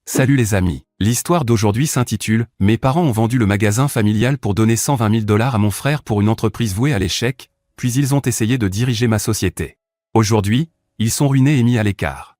Salut les amis. L'histoire d'aujourd'hui s'intitule « Mes parents ont vendu le magasin familial pour donner 120 000 $ à mon frère pour une entreprise vouée à l'échec, puis ils ont essayé de diriger ma société. Aujourd'hui, ils sont ruinés et mis à l'écart. »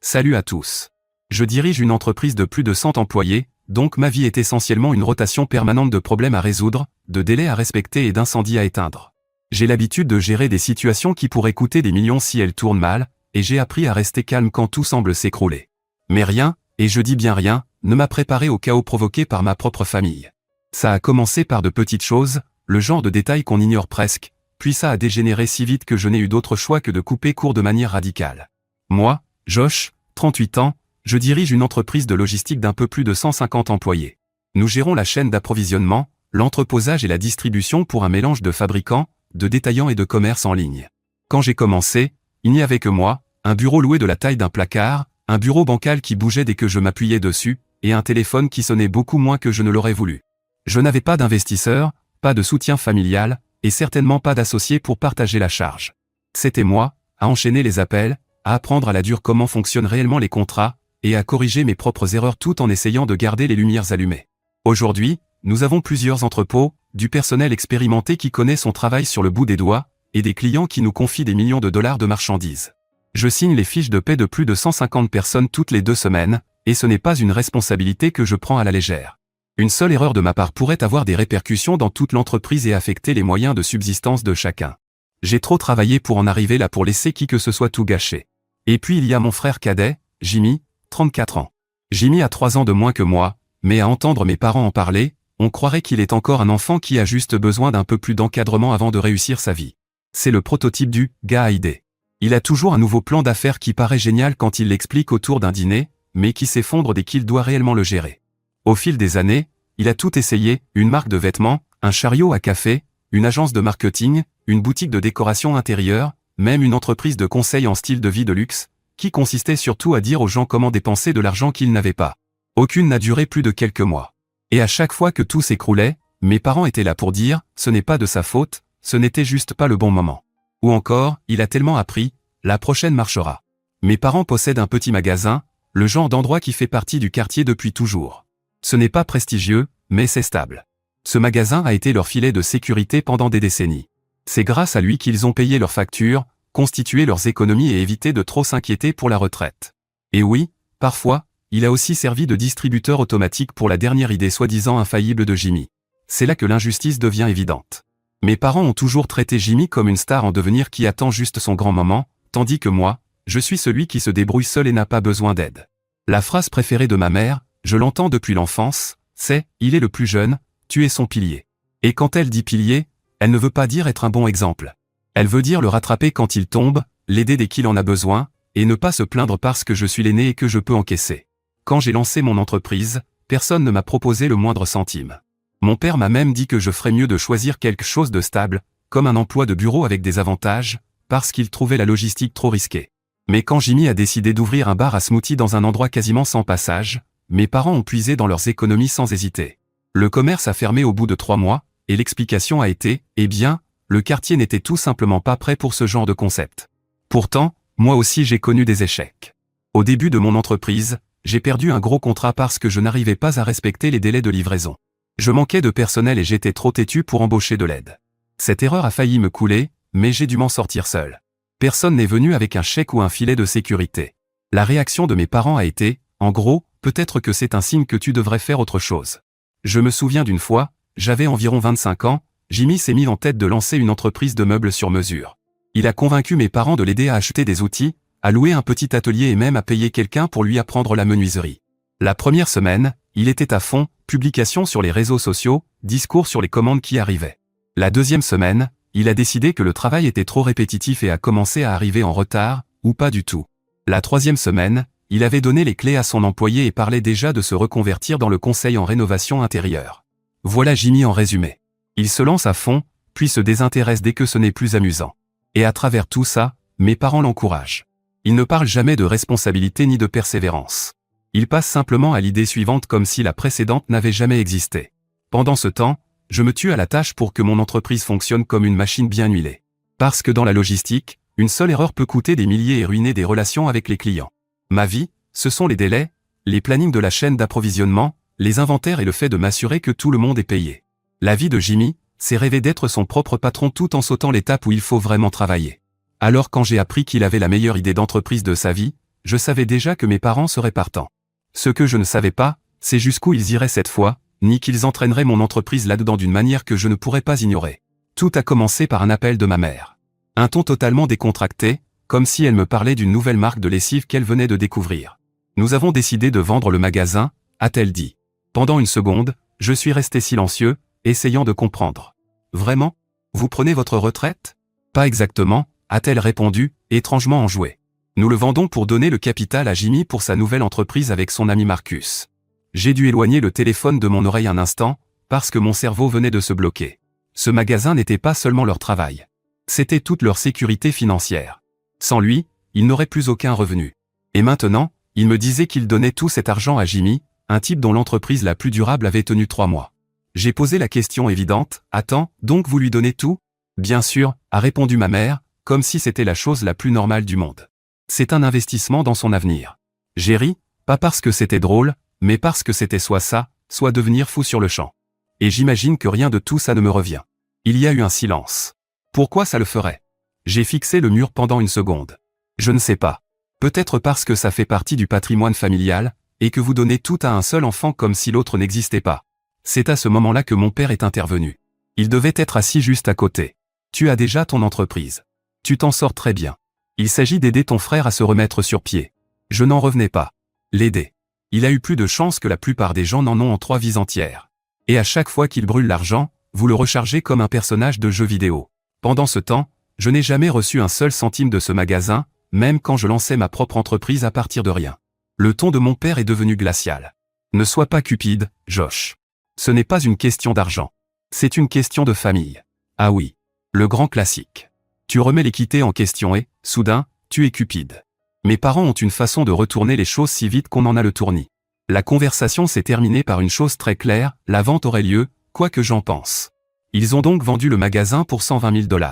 Salut à tous. Je dirige une entreprise de plus de 100 employés, donc ma vie est essentiellement une rotation permanente de problèmes à résoudre, de délais à respecter et d'incendies à éteindre. J'ai l'habitude de gérer des situations qui pourraient coûter des millions si elles tournent mal, et j'ai appris à rester calme quand tout semble s'écrouler. Mais rien, et je dis bien rien, ne m'a préparé au chaos provoqué par ma propre famille. Ça a commencé par de petites choses, le genre de détails qu'on ignore presque, puis ça a dégénéré si vite que je n'ai eu d'autre choix que de couper court de manière radicale. Moi, Josh, 38 ans, je dirige une entreprise de logistique d'un peu plus de 150 employés. Nous gérons la chaîne d'approvisionnement, l'entreposage et la distribution pour un mélange de fabricants, de détaillants et de commerce en ligne. Quand j'ai commencé, il n'y avait que moi, un bureau loué de la taille d'un placard, un bureau bancal qui bougeait dès que je m'appuyais dessus, et un téléphone qui sonnait beaucoup moins que je ne l'aurais voulu. Je n'avais pas d'investisseurs, pas de soutien familial, et certainement pas d'associés pour partager la charge. C'était moi, à enchaîner les appels, à apprendre à la dure comment fonctionnent réellement les contrats, et à corriger mes propres erreurs tout en essayant de garder les lumières allumées. Aujourd'hui, nous avons plusieurs entrepôts, du personnel expérimenté qui connaît son travail sur le bout des doigts, et des clients qui nous confient des millions de dollars de marchandises. Je signe les fiches de paie de plus de 150 personnes toutes les 2 semaines, et ce n'est pas une responsabilité que je prends à la légère. Une seule erreur de ma part pourrait avoir des répercussions dans toute l'entreprise et affecter les moyens de subsistance de chacun. J'ai trop travaillé pour en arriver là pour laisser qui que ce soit tout gâcher. Et puis il y a mon frère cadet, Jimmy, 34 ans. Jimmy a 3 ans de moins que moi, mais à entendre mes parents en parler, on croirait qu'il est encore un enfant qui a juste besoin d'un peu plus d'encadrement avant de réussir sa vie. C'est le prototype du « gars à idées ». Il a toujours un nouveau plan d'affaires qui paraît génial quand il l'explique autour d'un dîner, mais qui s'effondre dès qu'il doit réellement le gérer. Au fil des années, il a tout essayé, une marque de vêtements, un chariot à café, une agence de marketing, une boutique de décoration intérieure, même une entreprise de conseil en style de vie de luxe, qui consistait surtout à dire aux gens comment dépenser de l'argent qu'ils n'avaient pas. Aucune n'a duré plus de quelques mois. Et à chaque fois que tout s'écroulait, mes parents étaient là pour dire « ce n'est pas de sa faute, ce n'était juste pas le bon moment ». Ou encore, il a tellement appris, la prochaine marchera. Mes parents possèdent un petit magasin, le genre d'endroit qui fait partie du quartier depuis toujours. Ce n'est pas prestigieux, mais c'est stable. Ce magasin a été leur filet de sécurité pendant des décennies. C'est grâce à lui qu'ils ont payé leurs factures, constitué leurs économies et évité de trop s'inquiéter pour la retraite. Et oui, parfois, il a aussi servi de distributeur automatique pour la dernière idée soi-disant infaillible de Jimmy. C'est là que l'injustice devient évidente. Mes parents ont toujours traité Jimmy comme une star en devenir qui attend juste son grand moment, tandis que moi, je suis celui qui se débrouille seul et n'a pas besoin d'aide. La phrase préférée de ma mère, je l'entends depuis l'enfance, c'est « il est le plus jeune, tu es son pilier ». Et quand elle dit pilier, elle ne veut pas dire être un bon exemple. Elle veut dire le rattraper quand il tombe, l'aider dès qu'il en a besoin, et ne pas se plaindre parce que je suis l'aîné et que je peux encaisser. Quand j'ai lancé mon entreprise, personne ne m'a proposé le moindre centime. Mon père m'a même dit que je ferais mieux de choisir quelque chose de stable, comme un emploi de bureau avec des avantages, parce qu'il trouvait la logistique trop risquée. Mais quand Jimmy a décidé d'ouvrir un bar à smoothie dans un endroit quasiment sans passage, mes parents ont puisé dans leurs économies sans hésiter. Le commerce a fermé au bout de 3 mois, et l'explication a été, eh bien, le quartier n'était tout simplement pas prêt pour ce genre de concept. Pourtant, moi aussi j'ai connu des échecs. Au début de mon entreprise, j'ai perdu un gros contrat parce que je n'arrivais pas à respecter les délais de livraison. Je manquais de personnel et j'étais trop têtu pour embaucher de l'aide. Cette erreur a failli me couler, mais j'ai dû m'en sortir seul. Personne n'est venu avec un chèque ou un filet de sécurité. La réaction de mes parents a été, en gros, peut-être que c'est un signe que tu devrais faire autre chose. Je me souviens d'une fois, j'avais environ 25 ans, Jimmy s'est mis en tête de lancer une entreprise de meubles sur mesure. Il a convaincu mes parents de l'aider à acheter des outils, à louer un petit atelier et même à payer quelqu'un pour lui apprendre la menuiserie. La première semaine, il était à fond, publications sur les réseaux sociaux, discours sur les commandes qui arrivaient. La deuxième semaine, il a décidé que le travail était trop répétitif et a commencé à arriver en retard, ou pas du tout. La troisième semaine, il avait donné les clés à son employé et parlait déjà de se reconvertir dans le conseil en rénovation intérieure. Voilà Jimmy en résumé. Il se lance à fond, puis se désintéresse dès que ce n'est plus amusant. Et à travers tout ça, mes parents l'encouragent. Il ne parle jamais de responsabilité ni de persévérance. Il passe simplement à l'idée suivante comme si la précédente n'avait jamais existé. Pendant ce temps, je me tue à la tâche pour que mon entreprise fonctionne comme une machine bien huilée. Parce que dans la logistique, une seule erreur peut coûter des milliers et ruiner des relations avec les clients. Ma vie, ce sont les délais, Les plannings de la chaîne d'approvisionnement, les inventaires et le fait de m'assurer que tout le monde est payé. La vie de Jimmy, c'est rêver d'être son propre patron tout en sautant l'étape où il faut vraiment travailler. Alors quand j'ai appris qu'il avait la meilleure idée d'entreprise de sa vie, je savais déjà que mes parents seraient partants. Ce que je ne savais pas, c'est jusqu'où ils iraient cette fois, ni qu'ils entraîneraient mon entreprise là-dedans d'une manière que je ne pourrais pas ignorer. Tout a commencé par un appel de ma mère. Un ton totalement décontracté, comme si elle me parlait d'une nouvelle marque de lessive qu'elle venait de découvrir. Nous avons décidé de vendre le magasin, a-t-elle dit. Pendant une seconde, je suis resté silencieux, essayant de comprendre. Vraiment? Vous prenez votre retraite? Pas exactement, a-t-elle répondu, étrangement enjouée. Nous le vendons pour donner le capital à Jimmy pour sa nouvelle entreprise avec son ami Marcus. J'ai dû éloigner le téléphone de mon oreille un instant, parce que mon cerveau venait de se bloquer. Ce magasin n'était pas seulement leur travail. C'était toute leur sécurité financière. Sans lui, ils n'auraient plus aucun revenu. Et maintenant, il me disait qu'il donnait tout cet argent à Jimmy, un type dont l'entreprise la plus durable avait tenu 3 mois. J'ai posé la question évidente, attends, donc vous lui donnez tout? Bien sûr, a répondu ma mère, comme si c'était la chose la plus normale du monde. C'est un investissement dans son avenir. J'ai ri, pas parce que c'était drôle, mais parce que c'était soit ça, soit devenir fou sur le champ. Et j'imagine que rien de tout ça ne me revient. Il y a eu un silence. Pourquoi ça le ferait? J'ai fixé le mur pendant une seconde. Je ne sais pas. Peut-être parce que ça fait partie du patrimoine familial, et que vous donnez tout à un seul enfant comme si l'autre n'existait pas. C'est à ce moment-là que mon père est intervenu. Il devait être assis juste à côté. Tu as déjà ton entreprise. Tu t'en sors très bien. Il s'agit d'aider ton frère à se remettre sur pied. Je n'en revenais pas. L'aider. Il a eu plus de chance que la plupart des gens n'en ont en 3 vies entières. Et à chaque fois qu'il brûle l'argent, vous le rechargez comme un personnage de jeu vidéo. Pendant ce temps, je n'ai jamais reçu un seul centime de ce magasin, même quand je lançais ma propre entreprise à partir de rien. Le ton de mon père est devenu glacial. Ne sois pas cupide, Josh. Ce n'est pas une question d'argent. C'est une question de famille. Ah oui. Le grand classique. Tu remets l'équité en question et, soudain, tu es cupide. Mes parents ont une façon de retourner les choses si vite qu'on en a le tournis. La conversation s'est terminée par une chose très claire, la vente aurait lieu, quoi que j'en pense. Ils ont donc vendu le magasin pour 120 000 $.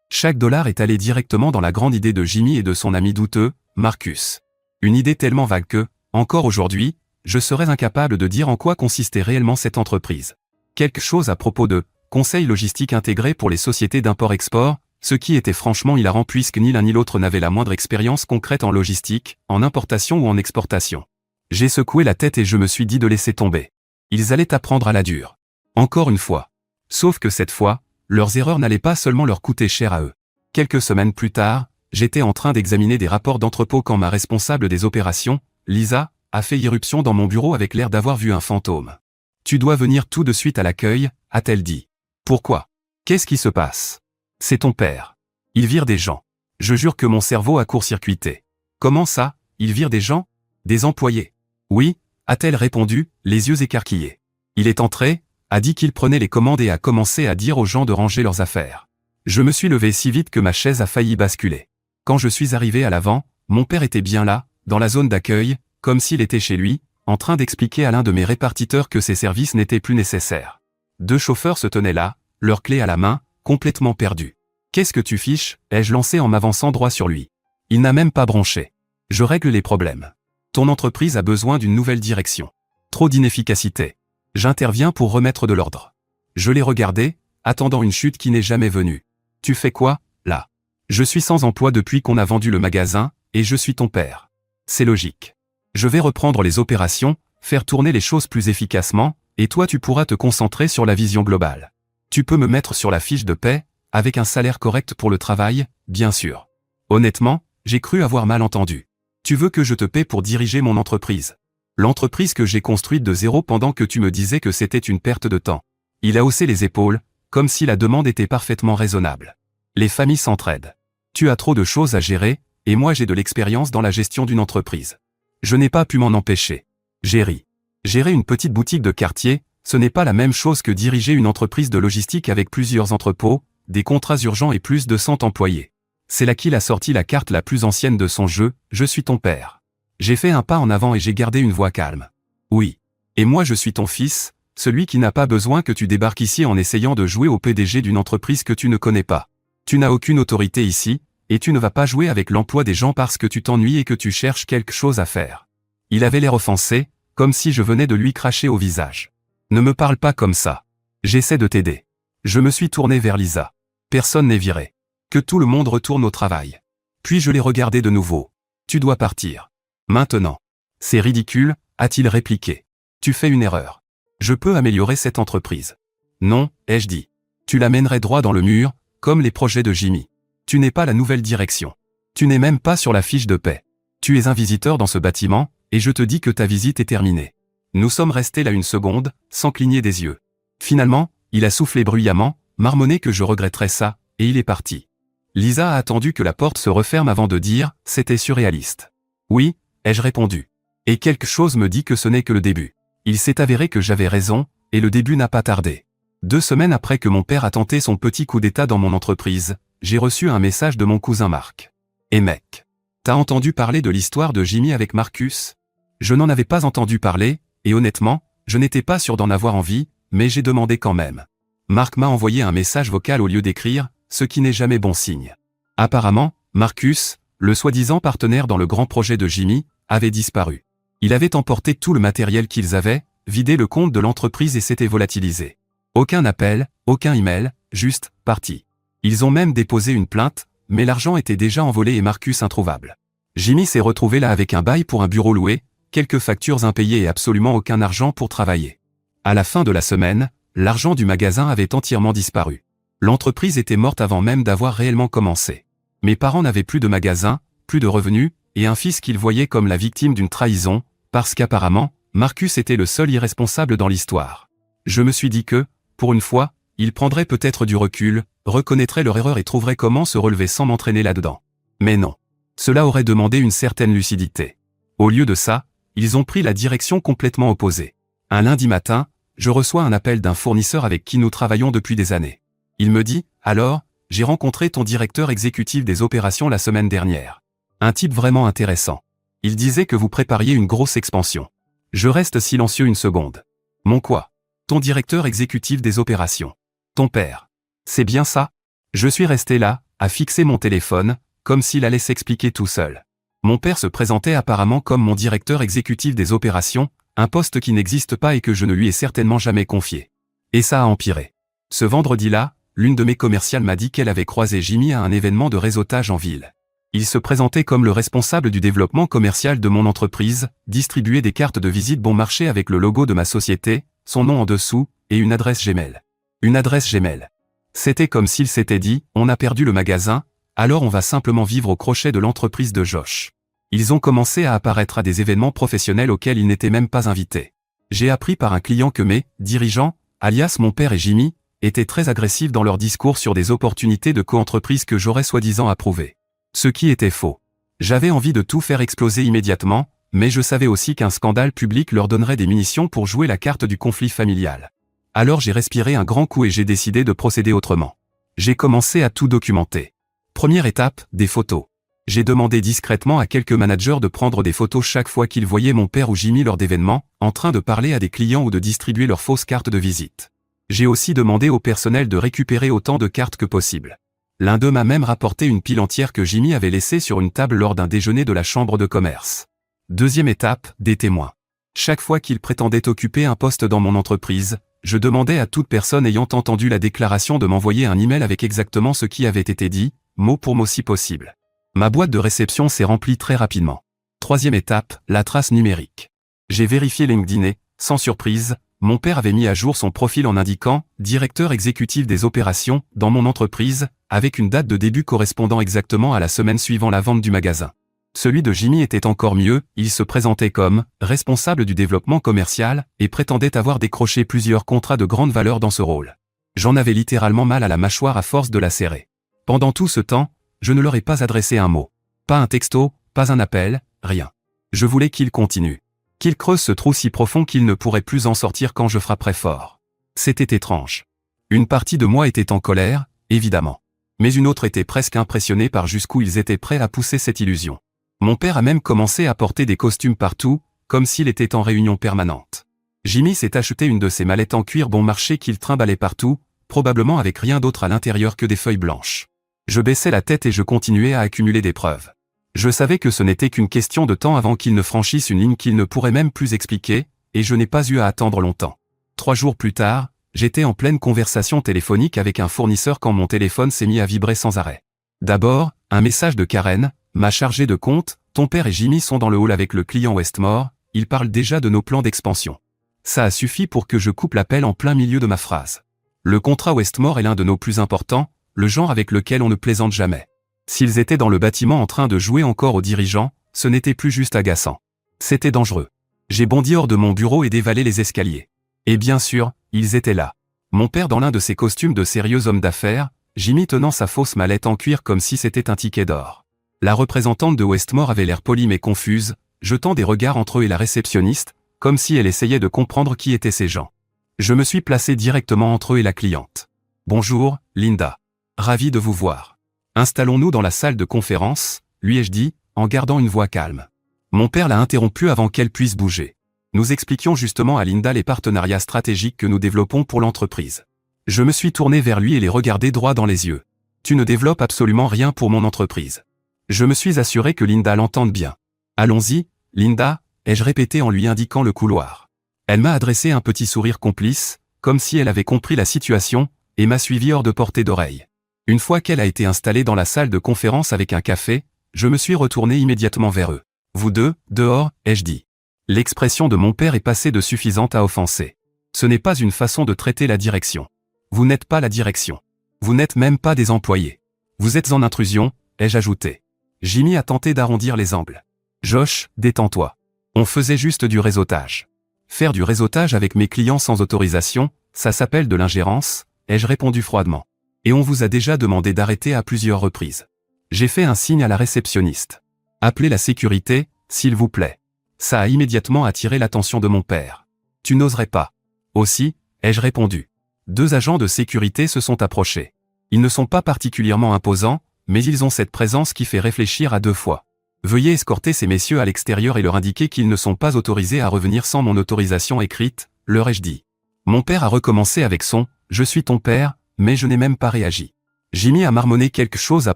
Chaque dollar est allé directement dans la grande idée de Jimmy et de son ami douteux, Marcus. Une idée tellement vague que, encore aujourd'hui, je serais incapable de dire en quoi consistait réellement cette entreprise. Quelque chose à propos de conseil logistique intégré pour les sociétés d'import-export, ce qui était franchement hilarant puisque ni l'un ni l'autre n'avait la moindre expérience concrète en logistique, en importation ou en exportation. J'ai secoué la tête et je me suis dit de laisser tomber. Ils allaient apprendre à la dure. Encore une fois. Sauf que cette fois, leurs erreurs n'allaient pas seulement leur coûter cher à eux. Quelques semaines plus tard, j'étais en train d'examiner des rapports d'entrepôt quand ma responsable des opérations, Lisa, a fait irruption dans mon bureau avec l'air d'avoir vu un fantôme. « Tu dois venir tout de suite à l'accueil », a-t-elle dit. « Pourquoi? Qu'est-ce qui se passe? C'est ton père. Il vire des gens. » Je jure que mon cerveau a court-circuité. « Comment ça, il vire des gens? Des employés? » « Oui, » a-t-elle répondu, les yeux écarquillés. Il est entré, a dit qu'il prenait les commandes et a commencé à dire aux gens de ranger leurs affaires. Je me suis levé si vite que ma chaise a failli basculer. Quand je suis arrivé à l'avant, mon père était bien là, dans la zone d'accueil, comme s'il était chez lui, en train d'expliquer à l'un de mes répartiteurs que ses services n'étaient plus nécessaires. 2 chauffeurs se tenaient là, leurs clés à la main, complètement perdus. « Qu'est-ce que tu fiches ?» ai-je lancé en m'avançant droit sur lui. Il n'a même pas bronché. Je règle les problèmes. Ton entreprise a besoin d'une nouvelle direction. Trop d'inefficacité. J'interviens pour remettre de l'ordre. Je l'ai regardé, attendant une chute qui n'est jamais venue. Tu fais quoi, là? Je suis sans emploi depuis qu'on a vendu le magasin, et je suis ton père. C'est logique. Je vais reprendre les opérations, faire tourner les choses plus efficacement, et toi tu pourras te concentrer sur la vision globale. Tu peux me mettre sur la fiche de paie, avec un salaire correct pour le travail, bien sûr. Honnêtement, j'ai cru avoir mal entendu. Tu veux que je te paie pour diriger mon entreprise? L'entreprise que j'ai construite de zéro pendant que tu me disais que c'était une perte de temps. Il a haussé les épaules, comme si la demande était parfaitement raisonnable. Les familles s'entraident. Tu as trop de choses à gérer, et moi j'ai de l'expérience dans la gestion d'une entreprise. Je n'ai pas pu m'en empêcher. J'ai ri. Gérer une petite boutique de quartier, ce n'est pas la même chose que diriger une entreprise de logistique avec plusieurs entrepôts, des contrats urgents et plus de 100 employés. C'est là qu'il a sorti la carte la plus ancienne de son jeu, je suis ton père. J'ai fait un pas en avant et j'ai gardé une voix calme. Oui. Et moi je suis ton fils, celui qui n'a pas besoin que tu débarques ici en essayant de jouer au PDG d'une entreprise que tu ne connais pas. Tu n'as aucune autorité ici, et tu ne vas pas jouer avec l'emploi des gens parce que tu t'ennuies et que tu cherches quelque chose à faire. Il avait l'air offensé, comme si je venais de lui cracher au visage. Ne me parle pas comme ça. J'essaie de t'aider. Je me suis tourné vers Lisa. Personne n'est viré. Que tout le monde retourne au travail. Puis je l'ai regardé de nouveau. Tu dois partir. Maintenant. C'est ridicule, a-t-il répliqué. Tu fais une erreur. Je peux améliorer cette entreprise. Non, ai-je dit. Tu la mènerais droit dans le mur, comme les projets de Jimmy. Tu n'es pas la nouvelle direction. Tu n'es même pas sur la fiche de paie. Tu es un visiteur dans ce bâtiment, et je te dis que ta visite est terminée. Nous sommes restés là une seconde, sans cligner des yeux. Finalement, il a soufflé bruyamment, marmonné que je regretterais ça, et il est parti. Lisa a attendu que la porte se referme avant de dire « c'était surréaliste ». Oui, ai-je répondu. Et quelque chose me dit que ce n'est que le début. Il s'est avéré que j'avais raison, et le début n'a pas tardé. 2 semaines après que mon père a tenté son petit coup d'état dans mon entreprise, j'ai reçu un message de mon cousin Marc. « Eh mec, t'as entendu parler de l'histoire de Jimmy avec Marcus ?» Je n'en avais pas entendu parler, et honnêtement, je n'étais pas sûr d'en avoir envie, mais j'ai demandé quand même. Marc m'a envoyé un message vocal au lieu d'écrire, ce qui n'est jamais bon signe. Apparemment, Marcus, le soi-disant partenaire dans le grand projet de Jimmy, avait disparu. Il avait emporté tout le matériel qu'ils avaient, vidé le compte de l'entreprise et s'était volatilisé. Aucun appel, aucun email, juste « parti ». Ils ont même déposé une plainte, mais l'argent était déjà envolé et Marcus introuvable. Jimmy s'est retrouvé là avec un bail pour un bureau loué, quelques factures impayées et absolument aucun argent pour travailler. À la fin de la semaine, l'argent du magasin avait entièrement disparu. L'entreprise était morte avant même d'avoir réellement commencé. Mes parents n'avaient plus de magasin, plus de revenus, et un fils qu'ils voyaient comme la victime d'une trahison, parce qu'apparemment, Marcus était le seul irresponsable dans l'histoire. Je me suis dit que, pour une fois, ils prendraient peut-être du recul, reconnaîtraient leur erreur et trouveraient comment se relever sans m'entraîner là-dedans. Mais non. Cela aurait demandé une certaine lucidité. Au lieu de ça, ils ont pris la direction complètement opposée. Un lundi matin, je reçois un appel d'un fournisseur avec qui nous travaillons depuis des années. Il me dit « Alors, j'ai rencontré ton directeur exécutif des opérations la semaine dernière. Un type vraiment intéressant. Il disait que vous prépariez une grosse expansion. » Je reste silencieux une seconde. Mon quoi? Ton directeur exécutif des opérations. Ton père. C'est bien ça? Je suis resté là, à fixer mon téléphone, comme s'il allait s'expliquer tout seul. Mon père se présentait apparemment comme mon directeur exécutif des opérations, un poste qui n'existe pas et que je ne lui ai certainement jamais confié. Et ça a empiré. Ce vendredi-là, l'une de mes commerciales m'a dit qu'elle avait croisé Jimmy à un événement de réseautage en ville. Il se présentait comme le responsable du développement commercial de mon entreprise, distribuait des cartes de visite bon marché avec le logo de ma société, son nom en dessous, et une adresse Gmail. Une adresse Gmail. C'était comme s'il s'était dit, on a perdu le magasin, alors on va simplement vivre au crochet de l'entreprise de Josh. Ils ont commencé à apparaître à des événements professionnels auxquels ils n'étaient même pas invités. J'ai appris par un client que mes dirigeants, alias mon père et Jimmy, étaient très agressifs dans leur discours sur des opportunités de co-entreprise que j'aurais soi-disant approuvées. Ce qui était faux. J'avais envie de tout faire exploser immédiatement, mais je savais aussi qu'un scandale public leur donnerait des munitions pour jouer la carte du conflit familial. Alors j'ai respiré un grand coup et j'ai décidé de procéder autrement. J'ai commencé à tout documenter. Première étape, des photos. J'ai demandé discrètement à quelques managers de prendre des photos chaque fois qu'ils voyaient mon père ou Jimmy lors d'événements, en train de parler à des clients ou de distribuer leurs fausses cartes de visite. J'ai aussi demandé au personnel de récupérer autant de cartes que possible. L'un d'eux m'a même rapporté une pile entière que Jimmy avait laissée sur une table lors d'un déjeuner de la chambre de commerce. Deuxième étape, des témoins. Chaque fois qu'ils prétendaient occuper un poste dans mon entreprise, je demandais à toute personne ayant entendu la déclaration de m'envoyer un email avec exactement ce qui avait été dit, mot pour mot si possible. Ma boîte de réception s'est remplie très rapidement. Troisième étape, la trace numérique. J'ai vérifié LinkedIn et, sans surprise, mon père avait mis à jour son profil en indiquant « Directeur exécutif des opérations » dans mon entreprise, avec une date de début correspondant exactement à la semaine suivant la vente du magasin. Celui de Jimmy était encore mieux, il se présentait comme « responsable du développement commercial » et prétendait avoir décroché plusieurs contrats de grande valeur dans ce rôle. J'en avais littéralement mal à la mâchoire à force de la serrer. Pendant tout ce temps, je ne leur ai pas adressé un mot. Pas un texto, pas un appel, rien. Je voulais qu'ils continuent. Qu'ils creusent ce trou si profond qu'ils ne pourraient plus en sortir quand je frapperais fort. C'était étrange. Une partie de moi était en colère, évidemment. Mais une autre était presque impressionnée par jusqu'où ils étaient prêts à pousser cette illusion. Mon père a même commencé à porter des costumes partout, comme s'il était en réunion permanente. Jimmy s'est acheté une de ces mallettes en cuir bon marché qu'il trimballait partout, probablement avec rien d'autre à l'intérieur que des feuilles blanches. Je baissais la tête et je continuais à accumuler des preuves. Je savais que ce n'était qu'une question de temps avant qu'il ne franchisse une ligne qu'il ne pourrait même plus expliquer, et je n'ai pas eu à attendre longtemps. 3 jours plus tard, j'étais en pleine conversation téléphonique avec un fournisseur quand mon téléphone s'est mis à vibrer sans arrêt. D'abord, un message de Karen, ma chargée de compte, ton père et Jimmy sont dans le hall avec le client Westmore, ils parlent déjà de nos plans d'expansion. Ça a suffi pour que je coupe l'appel en plein milieu de ma phrase. Le contrat Westmore est l'un de nos plus importants, le genre avec lequel on ne plaisante jamais. S'ils étaient dans le bâtiment en train de jouer encore aux dirigeants, ce n'était plus juste agaçant. C'était dangereux. J'ai bondi hors de mon bureau et dévalé les escaliers. Et bien sûr, ils étaient là. Mon père dans l'un de ses costumes de sérieux homme d'affaires, Jimmy tenant sa fausse mallette en cuir comme si c'était un ticket d'or. La représentante de Westmore avait l'air polie mais confuse, jetant des regards entre eux et la réceptionniste, comme si elle essayait de comprendre qui étaient ces gens. Je me suis placé directement entre eux et la cliente. Bonjour, Linda. Ravi de vous voir. Installons-nous dans la salle de conférence, lui ai-je dit, en gardant une voix calme. Mon père l'a interrompu avant qu'elle puisse bouger. Nous expliquions justement à Linda les partenariats stratégiques que nous développons pour l'entreprise. Je me suis tourné vers lui et les regardé droit dans les yeux. Tu ne développes absolument rien pour mon entreprise. Je me suis assuré que Linda l'entende bien. Allons-y, Linda, ai-je répété en lui indiquant le couloir. Elle m'a adressé un petit sourire complice, comme si elle avait compris la situation, et m'a suivi hors de portée d'oreille. Une fois qu'elle a été installée dans la salle de conférence avec un café, je me suis retourné immédiatement vers eux. Vous deux, dehors, ai-je dit. L'expression de mon père est passée de suffisante à offenser. Ce n'est pas une façon de traiter la direction. Vous n'êtes pas la direction. Vous n'êtes même pas des employés. Vous êtes en intrusion, ai-je ajouté. Jimmy a tenté d'arrondir les angles. Josh, détends-toi. On faisait juste du réseautage. Faire du réseautage avec mes clients sans autorisation, ça s'appelle de l'ingérence, ai-je répondu froidement. Et on vous a déjà demandé d'arrêter à plusieurs reprises. J'ai fait un signe à la réceptionniste. Appelez la sécurité, s'il vous plaît. Ça a immédiatement attiré l'attention de mon père. Tu n'oserais pas. Aussi, ai-je répondu. 2 agents de sécurité se sont approchés. Ils ne sont pas particulièrement imposants, mais ils ont cette présence qui fait réfléchir à 2 fois. Veuillez escorter ces messieurs à l'extérieur et leur indiquer qu'ils ne sont pas autorisés à revenir sans mon autorisation écrite, leur ai-je dit. Mon père a recommencé avec son « Je suis ton père », mais je n'ai même pas réagi. Jimmy a marmonné quelque chose à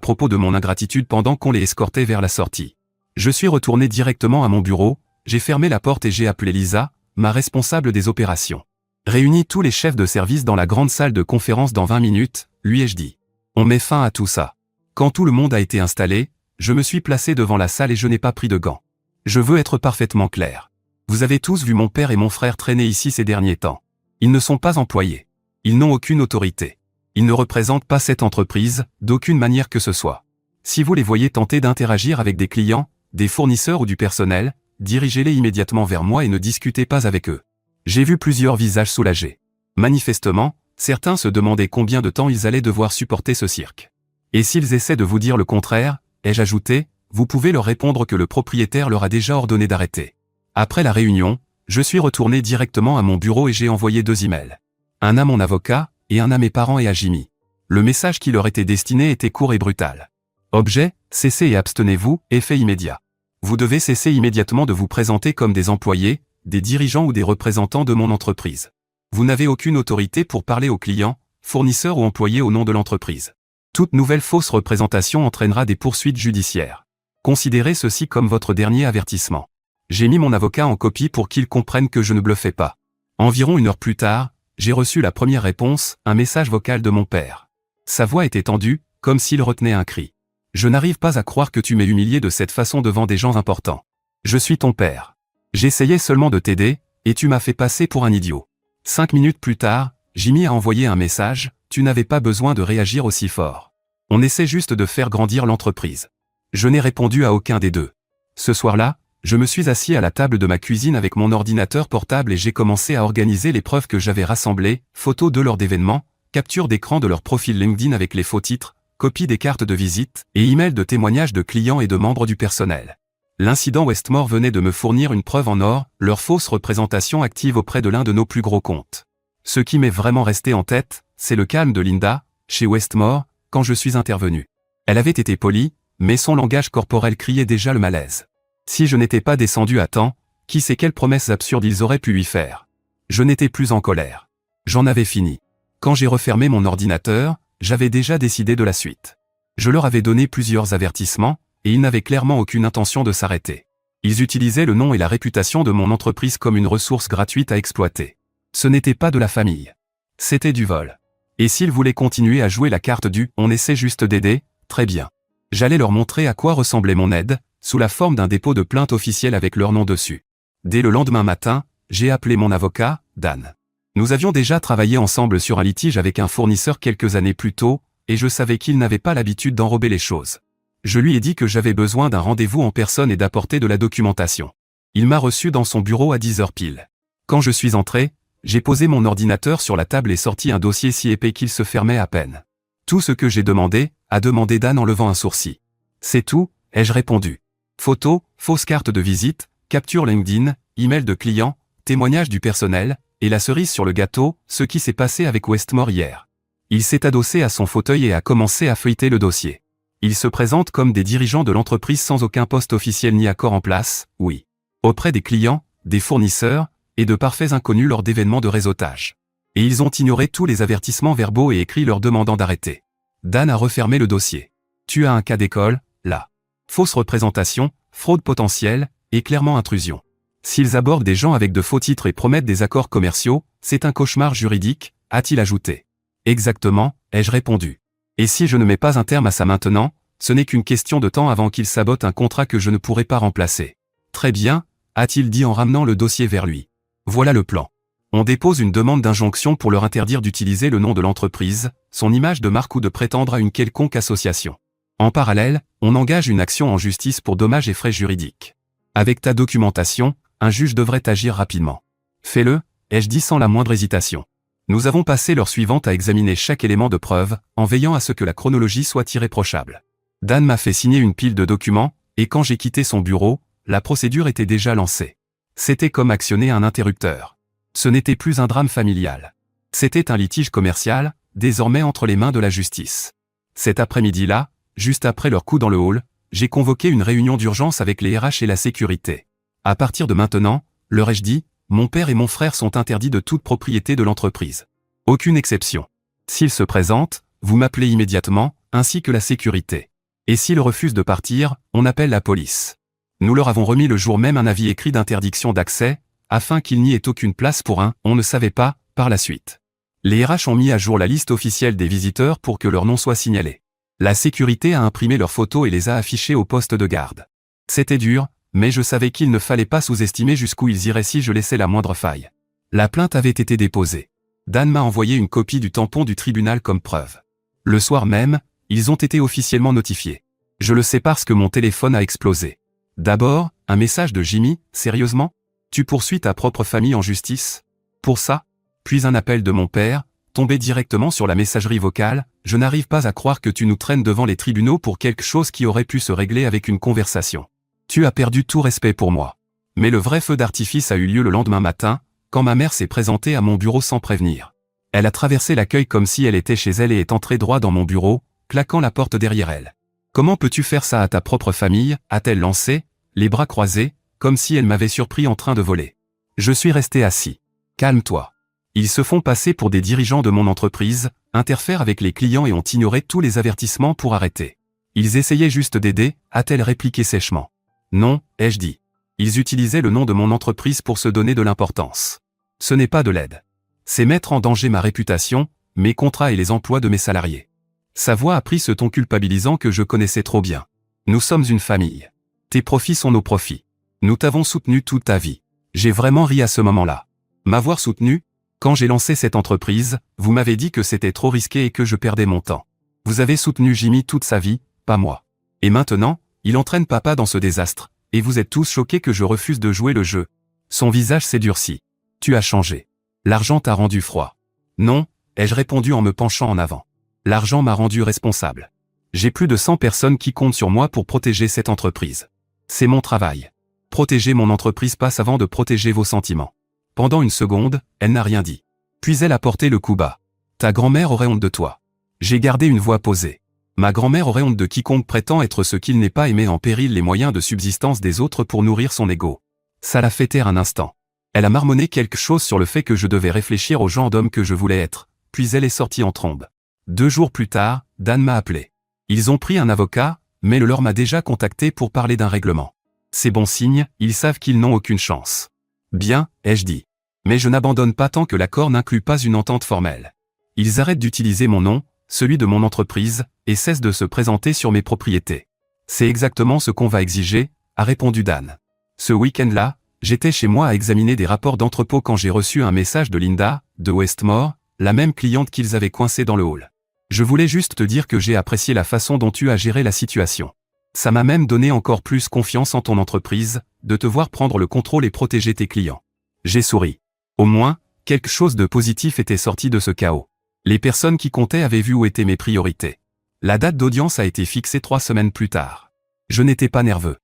propos de mon ingratitude pendant qu'on les escortait vers la sortie. Je suis retourné directement à mon bureau, j'ai fermé la porte et j'ai appelé Lisa, ma responsable des opérations. Réunis tous les chefs de service dans la grande salle de conférence dans 20 minutes, lui ai-je dit. On met fin à tout ça. Quand tout le monde a été installé, je me suis placé devant la salle et je n'ai pas pris de gants. Je veux être parfaitement clair. Vous avez tous vu mon père et mon frère traîner ici ces derniers temps. Ils ne sont pas employés. Ils n'ont aucune autorité. Ils ne représentent pas cette entreprise, d'aucune manière que ce soit. Si vous les voyez tenter d'interagir avec des clients, des fournisseurs ou du personnel, dirigez-les immédiatement vers moi et ne discutez pas avec eux. J'ai vu plusieurs visages soulagés. Manifestement, certains se demandaient combien de temps ils allaient devoir supporter ce cirque. Et s'ils essaient de vous dire le contraire, ai-je ajouté, vous pouvez leur répondre que le propriétaire leur a déjà ordonné d'arrêter. Après la réunion, je suis retourné directement à mon bureau et j'ai envoyé 2 emails. Un à mon avocat, et un à mes parents et à Jimmy. Le message qui leur était destiné était court et brutal. Objet, cessez et abstenez-vous, effet immédiat. Vous devez cesser immédiatement de vous présenter comme des employés, des dirigeants ou des représentants de mon entreprise. Vous n'avez aucune autorité pour parler aux clients, fournisseurs ou employés au nom de l'entreprise. Toute nouvelle fausse représentation entraînera des poursuites judiciaires. Considérez ceci comme votre dernier avertissement. J'ai mis mon avocat en copie pour qu'il comprenne que je ne bluffais pas. Environ 1 heure plus tard, j'ai reçu la première réponse, un message vocal de mon père. Sa voix était tendue, comme s'il retenait un cri. Je n'arrive pas à croire que tu m'aies humilié de cette façon devant des gens importants. Je suis ton père. J'essayais seulement de t'aider, et tu m'as fait passer pour un idiot. 5 minutes plus tard, Jimmy a envoyé un message, tu n'avais pas besoin de réagir aussi fort. On essaie juste de faire grandir l'entreprise. Je n'ai répondu à aucun des deux. Ce soir-là, je me suis assis à la table de ma cuisine avec mon ordinateur portable et j'ai commencé à organiser les preuves que j'avais rassemblées, photos de lors d'événements, capture d'écran de leur profil LinkedIn avec les faux titres, copie des cartes de visite, et email de témoignages de clients et de membres du personnel. L'incident Westmore venait de me fournir une preuve en or, leur fausse représentation active auprès de l'un de nos plus gros comptes. Ce qui m'est vraiment resté en tête, c'est le calme de Linda, chez Westmore, quand je suis intervenu. Elle avait été polie, mais son langage corporel criait déjà le malaise. Si je n'étais pas descendu à temps, qui sait quelles promesses absurdes ils auraient pu lui faire. Je n'étais plus en colère. J'en avais fini. Quand j'ai refermé mon ordinateur, j'avais déjà décidé de la suite. Je leur avais donné plusieurs avertissements, et ils n'avaient clairement aucune intention de s'arrêter. Ils utilisaient le nom et la réputation de mon entreprise comme une ressource gratuite à exploiter. Ce n'était pas de la famille. C'était du vol. Et s'ils voulaient continuer à jouer la carte du « on essaie juste d'aider », très bien. J'allais leur montrer à quoi ressemblait mon aide, sous la forme d'un dépôt de plainte officiel avec leur nom dessus. Dès le lendemain matin, j'ai appelé mon avocat, Dan. Nous avions déjà travaillé ensemble sur un litige avec un fournisseur quelques années plus tôt, et je savais qu'il n'avait pas l'habitude d'enrober les choses. Je lui ai dit que j'avais besoin d'un rendez-vous en personne et d'apporter de la documentation. Il m'a reçu dans son bureau à 10h pile. Quand je suis entré, j'ai posé mon ordinateur sur la table et sorti un dossier si épais qu'il se fermait à peine. Tout ce que j'ai demandé, a demandé Dan en levant un sourcil. C'est tout, ai-je répondu. Photos, fausse carte de visite, capture LinkedIn, email de client, témoignage du personnel, et la cerise sur le gâteau, ce qui s'est passé avec Westmore hier. Il s'est adossé à son fauteuil et a commencé à feuilleter le dossier. Ils se présentent comme des dirigeants de l'entreprise sans aucun poste officiel ni accord en place, oui. Auprès des clients, des fournisseurs, et de parfaits inconnus lors d'événements de réseautage. Et ils ont ignoré tous les avertissements verbaux et écrits leur demandant d'arrêter. Dan a refermé le dossier. Tu as un cas d'école, là. Fausse représentation, fraude potentielle, et clairement intrusion. S'ils abordent des gens avec de faux titres et promettent des accords commerciaux, c'est un cauchemar juridique, a-t-il ajouté. Exactement, ai-je répondu. Et si je ne mets pas un terme à ça maintenant, ce n'est qu'une question de temps avant qu'il sabote un contrat que je ne pourrai pas remplacer. Très bien, a-t-il dit en ramenant le dossier vers lui. Voilà le plan. On dépose une demande d'injonction pour leur interdire d'utiliser le nom de l'entreprise, son image de marque ou de prétendre à une quelconque association. En parallèle, on engage une action en justice pour dommages et frais juridiques. Avec ta documentation, un juge devrait agir rapidement. Fais-le, ai-je dit sans la moindre hésitation. Nous avons passé l'heure suivante à examiner chaque élément de preuve, en veillant à ce que la chronologie soit irréprochable. Dan m'a fait signer une pile de documents, et quand j'ai quitté son bureau, la procédure était déjà lancée. C'était comme actionner un interrupteur. Ce n'était plus un drame familial. C'était un litige commercial, désormais entre les mains de la justice. Cet après-midi-là, juste après leur coup dans le hall, j'ai convoqué une réunion d'urgence avec les RH et la sécurité. À partir de maintenant, leur ai-je dit, mon père et mon frère sont interdits de toute propriété de l'entreprise. Aucune exception. S'ils se présentent, vous m'appelez immédiatement, ainsi que la sécurité. Et s'ils refusent de partir, on appelle la police. Nous leur avons remis le jour même un avis écrit d'interdiction d'accès, afin qu'il n'y ait aucune place pour un « on ne savait pas » par la suite. Les RH ont mis à jour la liste officielle des visiteurs pour que leur nom soit signalé. La sécurité a imprimé leurs photos et les a affichées au poste de garde. C'était dur, mais je savais qu'il ne fallait pas sous-estimer jusqu'où ils iraient si je laissais la moindre faille. La plainte avait été déposée. Dan m'a envoyé une copie du tampon du tribunal comme preuve. Le soir même, ils ont été officiellement notifiés. Je le sais parce que mon téléphone a explosé. D'abord, un message de Jimmy, sérieusement ? Tu poursuis ta propre famille en justice ? Pour ça ? Puis un appel de mon père, tombé directement sur la messagerie vocale, je n'arrive pas à croire que tu nous traînes devant les tribunaux pour quelque chose qui aurait pu se régler avec une conversation. Tu as perdu tout respect pour moi. Mais le vrai feu d'artifice a eu lieu le lendemain matin, quand ma mère s'est présentée à mon bureau sans prévenir. Elle a traversé l'accueil comme si elle était chez elle et est entrée droit dans mon bureau, claquant la porte derrière elle. Comment peux-tu faire ça à ta propre famille, a-t-elle lancé, les bras croisés, comme si elle m'avait surpris en train de voler. Je suis resté assis. Calme-toi. Ils se font passer pour des dirigeants de mon entreprise, interfèrent avec les clients et ont ignoré tous les avertissements pour arrêter. Ils essayaient juste d'aider, a-t-elle répliqué sèchement. Non, ai-je dit. Ils utilisaient le nom de mon entreprise pour se donner de l'importance. Ce n'est pas de l'aide. C'est mettre en danger ma réputation, mes contrats et les emplois de mes salariés. Sa voix a pris ce ton culpabilisant que je connaissais trop bien. Nous sommes une famille. Tes profits sont nos profits. Nous t'avons soutenu toute ta vie. J'ai vraiment ri à ce moment-là. M'avoir soutenu ? Quand j'ai lancé cette entreprise, vous m'avez dit que c'était trop risqué et que je perdais mon temps. Vous avez soutenu Jimmy toute sa vie, pas moi. Et maintenant, il entraîne papa dans ce désastre, et vous êtes tous choqués que je refuse de jouer le jeu. Son visage s'est durci. Tu as changé. L'argent t'a rendu froid. Non, ai-je répondu en me penchant en avant. L'argent m'a rendu responsable. J'ai plus de 100 personnes qui comptent sur moi pour protéger cette entreprise. C'est mon travail. Protéger mon entreprise passe avant de protéger vos sentiments. Pendant une seconde, elle n'a rien dit. Puis elle a porté le coup bas. Ta grand-mère aurait honte de toi. J'ai gardé une voix posée. Ma grand-mère aurait honte de quiconque prétend être ce qu'il n'est pas et met en péril les moyens de subsistance des autres pour nourrir son ego. Ça l'a fait taire un instant. Elle a marmonné quelque chose sur le fait que je devais réfléchir au genre d'homme que je voulais être, puis elle est sortie en trombe. 2 jours plus tard, Dan m'a appelé. Ils ont pris un avocat, mais le leur m'a déjà contacté pour parler d'un règlement. C'est bon signe, ils savent qu'ils n'ont aucune chance. Bien, ai-je dit. Mais je n'abandonne pas tant que l'accord n'inclut pas une entente formelle. Ils arrêtent d'utiliser mon nom, celui de mon entreprise, et cessent de se présenter sur mes propriétés. C'est exactement ce qu'on va exiger, a répondu Dan. Ce week-end-là, j'étais chez moi à examiner des rapports d'entrepôt quand j'ai reçu un message de Linda, de Westmore, la même cliente qu'ils avaient coincée dans le hall. Je voulais juste te dire que j'ai apprécié la façon dont tu as géré la situation. Ça m'a même donné encore plus confiance en ton entreprise, de te voir prendre le contrôle et protéger tes clients. J'ai souri. Au moins, quelque chose de positif était sorti de ce chaos. Les personnes qui comptaient avaient vu où étaient mes priorités. La date d'audience a été fixée 3 semaines plus tard. Je n'étais pas nerveux.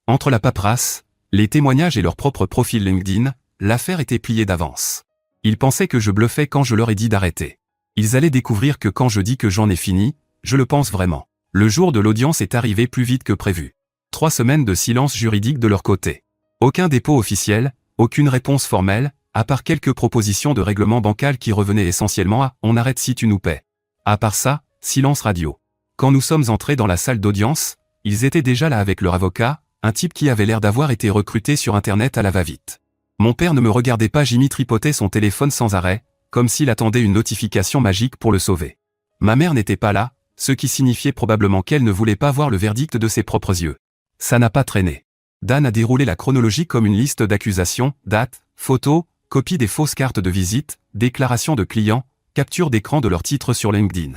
Entre la paperasse, les témoignages et leur propre profil LinkedIn, l'affaire était pliée d'avance. Ils pensaient que je bluffais quand je leur ai dit d'arrêter. Ils allaient découvrir que quand je dis que j'en ai fini, je le pense vraiment. Le jour de l'audience est arrivé plus vite que prévu. 3 semaines de silence juridique de leur côté. Aucun dépôt officiel, aucune réponse formelle, à part quelques propositions de règlement bancal qui revenaient essentiellement à « on arrête si tu nous paies ». À part ça, silence radio. Quand nous sommes entrés dans la salle d'audience, ils étaient déjà là avec leur avocat, un type qui avait l'air d'avoir été recruté sur Internet à la va-vite. Mon père ne me regardait pas, Jimmy tripotait son téléphone sans arrêt, comme s'il attendait une notification magique pour le sauver. Ma mère n'était pas là, ce qui signifiait probablement qu'elle ne voulait pas voir le verdict de ses propres yeux. Ça n'a pas traîné. Dan a déroulé la chronologie comme une liste d'accusations, dates, photos, copies des fausses cartes de visite, déclarations de clients, capture d'écran de leurs titres sur LinkedIn.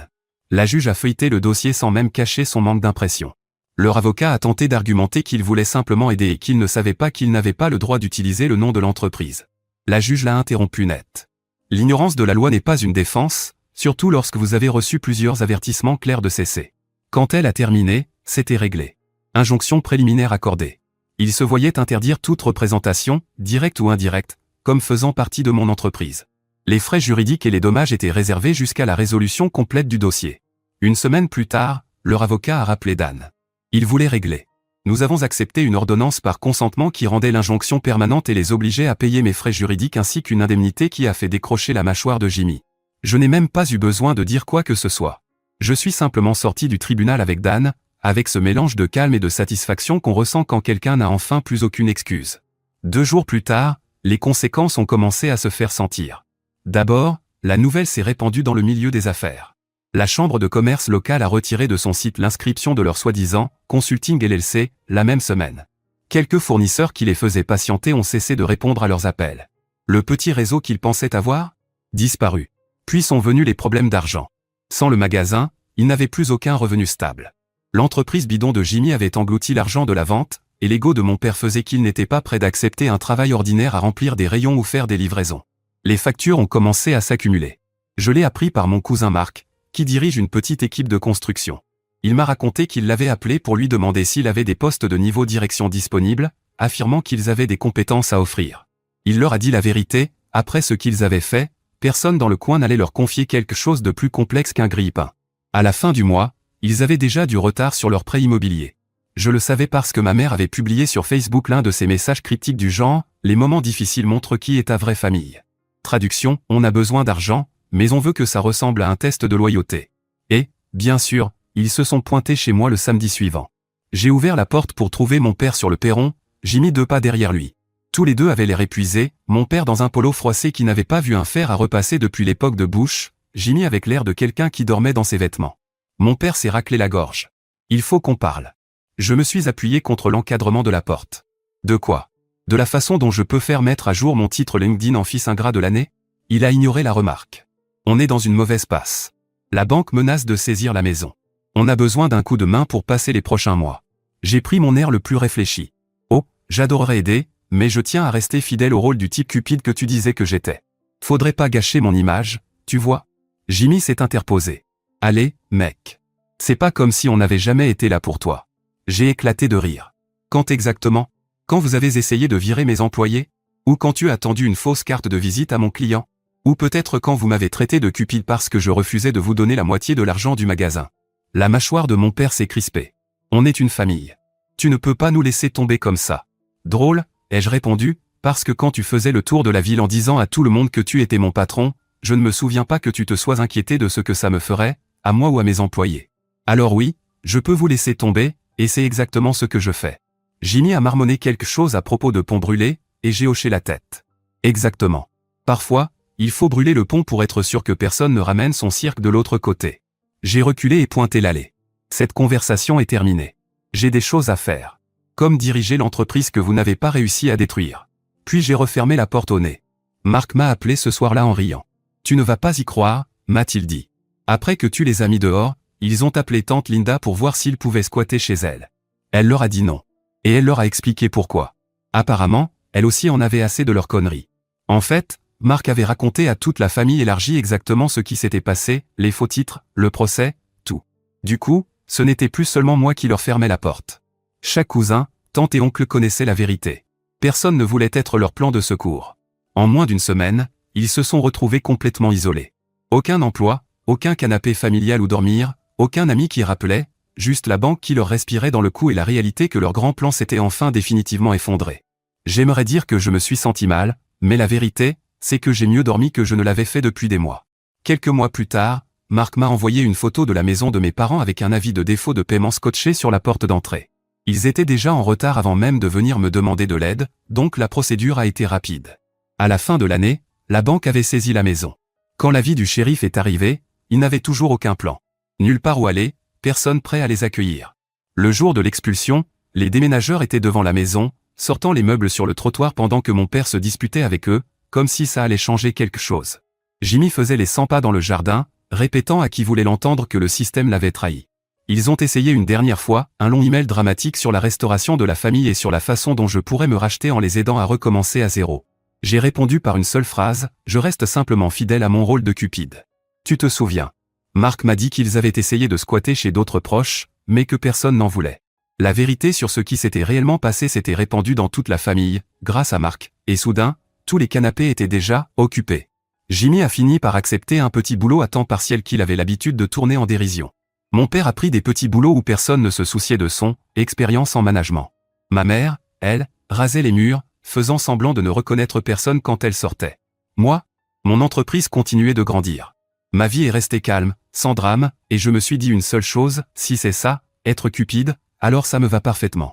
La juge a feuilleté le dossier sans même cacher son manque d'impression. Leur avocat a tenté d'argumenter qu'il voulait simplement aider et qu'il ne savait pas qu'il n'avait pas le droit d'utiliser le nom de l'entreprise. La juge l'a interrompu net. L'ignorance de la loi n'est pas une défense, surtout lorsque vous avez reçu plusieurs avertissements clairs de cesser. Quand elle a terminé, c'était réglé. Injonction préliminaire accordée. Il se voyait interdire toute représentation, directe ou indirecte, comme faisant partie de mon entreprise. Les frais juridiques et les dommages étaient réservés jusqu'à la résolution complète du dossier. Une semaine plus tard, leur avocat a rappelé Dan. Il voulait régler. Nous avons accepté une ordonnance par consentement qui rendait l'injonction permanente et les obligeait à payer mes frais juridiques ainsi qu'une indemnité qui a fait décrocher la mâchoire de Jimmy. Je n'ai même pas eu besoin de dire quoi que ce soit. Je suis simplement sorti du tribunal avec Dan, avec ce mélange de calme et de satisfaction qu'on ressent quand quelqu'un n'a enfin plus aucune excuse. 2 jours plus tard, les conséquences ont commencé à se faire sentir. D'abord, la nouvelle s'est répandue dans le milieu des affaires. La chambre de commerce locale a retiré de son site l'inscription de leur soi-disant « Consulting LLC » la même semaine. Quelques fournisseurs qui les faisaient patienter ont cessé de répondre à leurs appels. Le petit réseau qu'ils pensaient avoir disparu. Puis sont venus les problèmes d'argent. Sans le magasin, ils n'avaient plus aucun revenu stable. L'entreprise bidon de Jimmy avait englouti l'argent de la vente, et l'ego de mon père faisait qu'il n'était pas prêt d'accepter un travail ordinaire à remplir des rayons ou faire des livraisons. Les factures ont commencé à s'accumuler. Je l'ai appris par mon cousin Marc, qui dirige une petite équipe de construction. Il m'a raconté qu'il l'avait appelé pour lui demander s'il avait des postes de niveau direction disponibles, affirmant qu'ils avaient des compétences à offrir. Il leur a dit la vérité, après ce qu'ils avaient fait, personne dans le coin n'allait leur confier quelque chose de plus complexe qu'un grille-pain. À la fin du mois, ils avaient déjà du retard sur leur prêt immobilier. Je le savais parce que ma mère avait publié sur Facebook l'un de ses messages critiques du genre « Les moments difficiles montrent qui est ta vraie famille ». Traduction, on a besoin d'argent, mais on veut que ça ressemble à un test de loyauté. Et, bien sûr, ils se sont pointés chez moi le samedi suivant. J'ai ouvert la porte pour trouver mon père sur le perron, j'ai mis 2 pas derrière lui. Tous les deux avaient l'air épuisés, mon père dans un polo froissé qui n'avait pas vu un fer à repasser depuis l'époque de Bush, Jimmy avec l'air de quelqu'un qui dormait dans ses vêtements. Mon père s'est raclé la gorge. Il faut qu'on parle. Je me suis appuyé contre l'encadrement de la porte. De quoi? De la façon dont je peux faire mettre à jour mon titre LinkedIn en fils ingrat de l'année? Il a ignoré la remarque. On est dans une mauvaise passe. La banque menace de saisir la maison. On a besoin d'un coup de main pour passer les prochains mois. J'ai pris mon air le plus réfléchi. Oh, j'adorerais aider, mais je tiens à rester fidèle au rôle du type cupide que tu disais que j'étais. Faudrait pas gâcher mon image, tu vois? Jimmy s'est interposé. Allez, mec. C'est pas comme si on n'avait jamais été là pour toi. J'ai éclaté de rire. Quand exactement? Quand vous avez essayé de virer mes employés? Ou quand tu as tendu une fausse carte de visite à mon client? Ou peut-être quand vous m'avez traité de cupide parce que je refusais de vous donner la moitié de l'argent du magasin. La mâchoire de mon père s'est crispée. On est une famille. Tu ne peux pas nous laisser tomber comme ça. Drôle, ai-je répondu, parce que quand tu faisais le tour de la ville en disant à tout le monde que tu étais mon patron, je ne me souviens pas que tu te sois inquiété de ce que ça me ferait, à moi ou à mes employés. Alors oui, je peux vous laisser tomber, Et c'est exactement ce que je fais. Jimmy a marmonné quelque chose à propos de pont brûlé, et j'ai hoché la tête. Exactement. Parfois, il faut brûler le pont pour être sûr que personne ne ramène son cirque de l'autre côté. J'ai reculé et pointé l'allée. Cette conversation est terminée. J'ai des choses à faire. Comme diriger l'entreprise que vous n'avez pas réussi à détruire. Puis j'ai refermé la porte au nez. Marc m'a appelé ce soir-là en riant. Tu ne vas pas y croire, m'a-t-il dit. Après que tu les as mis dehors, ils ont appelé tante Linda pour voir s'ils pouvaient squatter chez elle. Elle leur a dit non. Et elle leur a expliqué pourquoi. Apparemment, elle aussi en avait assez de leurs conneries. En fait, Marc avait raconté à toute la famille élargie exactement ce qui s'était passé, les faux titres, le procès, tout. Du coup, ce n'était plus seulement moi qui leur fermais la porte. Chaque cousin, tante et oncle connaissaient la vérité. Personne ne voulait être leur plan de secours. En moins d'une semaine, ils se sont retrouvés complètement isolés. Aucun emploi, aucun canapé familial où dormir, aucun ami qui rappelait, juste la banque qui leur respirait dans le cou et la réalité que leur grand plan s'était enfin définitivement effondré. J'aimerais dire que je me suis senti mal, mais la vérité, c'est que j'ai mieux dormi que je ne l'avais fait depuis des mois. Quelques mois plus tard, Marc m'a envoyé une photo de la maison de mes parents avec un avis de défaut de paiement scotché sur la porte d'entrée. Ils étaient déjà en retard avant même de venir me demander de l'aide, donc la procédure a été rapide. À la fin de l'année, la banque avait saisi la maison. Quand l'avis du shérif est arrivé, il n'avait toujours aucun plan. Nulle part où aller, personne prêt à les accueillir. Le jour de l'expulsion, les déménageurs étaient devant la maison, sortant les meubles sur le trottoir pendant que mon père se disputait avec eux, comme si ça allait changer quelque chose. Jimmy faisait les 100 pas dans le jardin, répétant à qui voulait l'entendre que le système l'avait trahi. Ils ont essayé une dernière fois, un long email dramatique sur la restauration de la famille et sur la façon dont je pourrais me racheter en les aidant à recommencer à zéro. J'ai répondu par une seule phrase, je reste simplement fidèle à mon rôle de Cupide. Tu te souviens? Marc m'a dit qu'ils avaient essayé de squatter chez d'autres proches, mais que personne n'en voulait. La vérité sur ce qui s'était réellement passé s'était répandue dans toute la famille, grâce à Marc, et soudain, tous les canapés étaient déjà occupés. Jimmy a fini par accepter un petit boulot à temps partiel qu'il avait l'habitude de tourner en dérision. Mon père a pris des petits boulots où personne ne se souciait de son expérience en management. Ma mère, elle, rasait les murs, faisant semblant de ne reconnaître personne quand elle sortait. Moi, mon entreprise continuait de grandir. Ma vie est restée calme, sans drame, et je me suis dit une seule chose, si c'est ça, être Cupide, alors ça me va parfaitement.